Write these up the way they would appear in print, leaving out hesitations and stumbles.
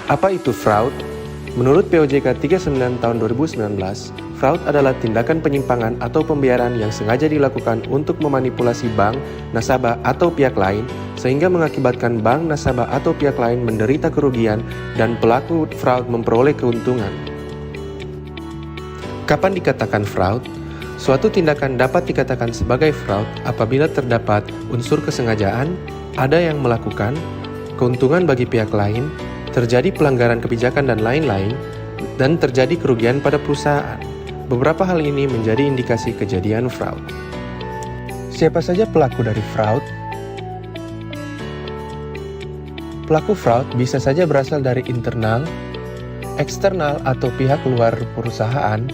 Apa itu fraud? Menurut POJK 39 tahun 2019, fraud adalah tindakan penyimpangan atau pembayaran yang sengaja dilakukan untuk memanipulasi bank, nasabah, atau pihak lain sehingga mengakibatkan bank, nasabah, atau pihak lain menderita kerugian dan pelaku fraud memperoleh keuntungan. Kapan dikatakan fraud? Suatu tindakan dapat dikatakan sebagai fraud apabila terdapat unsur kesengajaan, ada yang melakukan, keuntungan bagi pihak lain, terjadi pelanggaran kebijakan dan lain-lain, dan terjadi kerugian pada perusahaan. Beberapa hal ini menjadi indikasi kejadian fraud. Siapa saja pelaku dari fraud? Pelaku fraud bisa saja berasal dari internal, eksternal atau pihak luar perusahaan,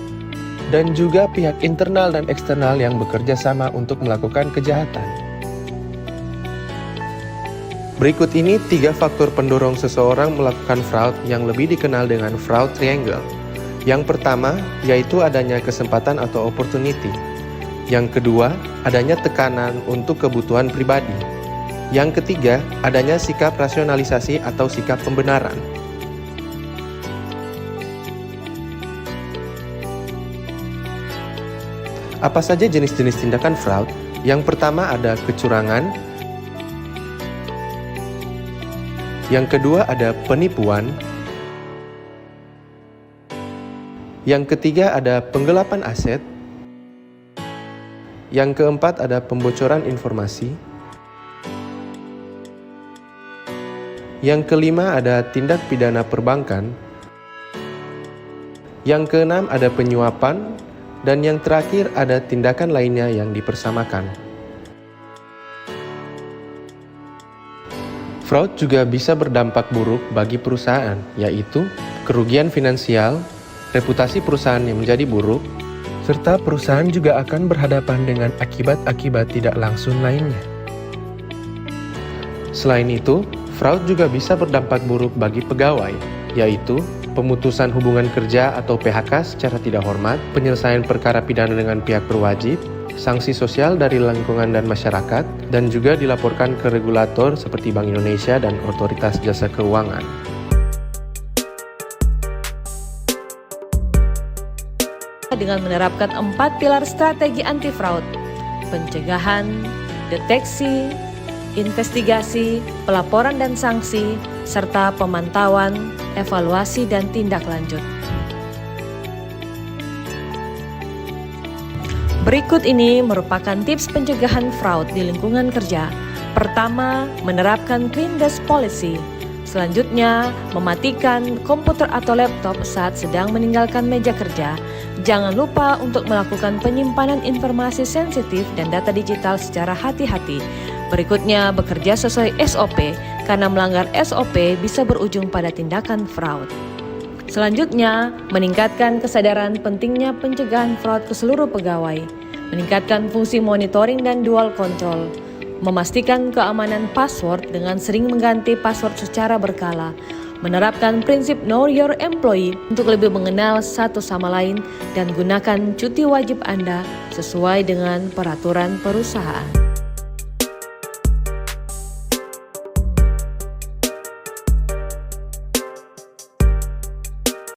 dan juga pihak internal dan eksternal yang bekerja sama untuk melakukan kejahatan. Berikut ini 3 faktor pendorong seseorang melakukan fraud yang lebih dikenal dengan fraud triangle. Yang pertama, yaitu adanya kesempatan atau opportunity. Yang kedua, adanya tekanan untuk kebutuhan pribadi. Yang ketiga, adanya sikap rasionalisasi atau sikap pembenaran. Apa saja jenis-jenis tindakan fraud? Yang pertama ada kecurangan. Yang kedua ada penipuan. Yang ketiga ada penggelapan aset. Yang keempat ada pembocoran informasi. Yang kelima ada tindak pidana perbankan. Yang keenam ada penyuapan. Dan yang terakhir ada tindakan lainnya yang dipersamakan. Fraud juga bisa berdampak buruk bagi perusahaan, yaitu kerugian finansial, reputasi perusahaan yang menjadi buruk, serta perusahaan juga akan berhadapan dengan akibat-akibat tidak langsung lainnya. Selain itu, fraud juga bisa berdampak buruk bagi pegawai, yaitu pemutusan hubungan kerja atau PHK secara tidak hormat, penyelesaian perkara pidana dengan pihak berwajib, sanksi sosial dari lingkungan dan masyarakat, dan juga dilaporkan ke regulator seperti Bank Indonesia dan Otoritas Jasa Keuangan. Dengan menerapkan 4 pilar strategi anti-fraud: pencegahan, deteksi, investigasi, pelaporan dan sanksi, serta pemantauan, evaluasi, dan tindak lanjut. Berikut ini merupakan tips pencegahan fraud di lingkungan kerja. Pertama, menerapkan clean desk policy. Selanjutnya, mematikan komputer atau laptop saat sedang meninggalkan meja kerja. Jangan lupa untuk melakukan penyimpanan informasi sensitif dan data digital secara hati-hati. Berikutnya, bekerja sesuai SOP, karena melanggar SOP bisa berujung pada tindakan fraud. Selanjutnya, meningkatkan kesadaran pentingnya pencegahan fraud ke seluruh pegawai, meningkatkan fungsi monitoring dan dual control, memastikan keamanan password dengan sering mengganti password secara berkala, menerapkan prinsip Know Your Employee untuk lebih mengenal satu sama lain, dan gunakan cuti wajib Anda sesuai dengan peraturan perusahaan.